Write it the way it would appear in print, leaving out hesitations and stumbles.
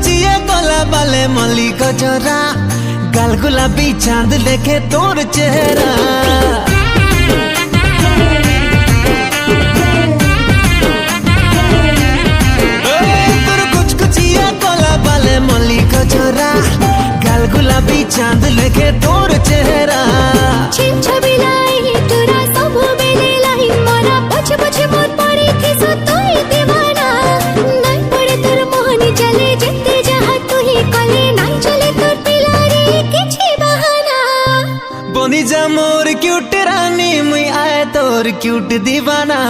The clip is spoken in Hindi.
कुचिए कोला बाले मली गजरा, गाल गुलाबी चांद देखे तोर चेहरा। मली गजरा, गाल गुलाबी चांद लेके तोर चेहरा। तोरा सब बेले लाई मोरा पछ पछ मोर पड़ी थी सो तू ही दीवाना। नहीं पड़े तोर मोहनी चले जिते जहाँ तू ही कले, नहीं चले तोर पिलारी किछि बहाना। बनी जा मोर क्यूट रानी, मुई आए तोर क्यूट दीवाना।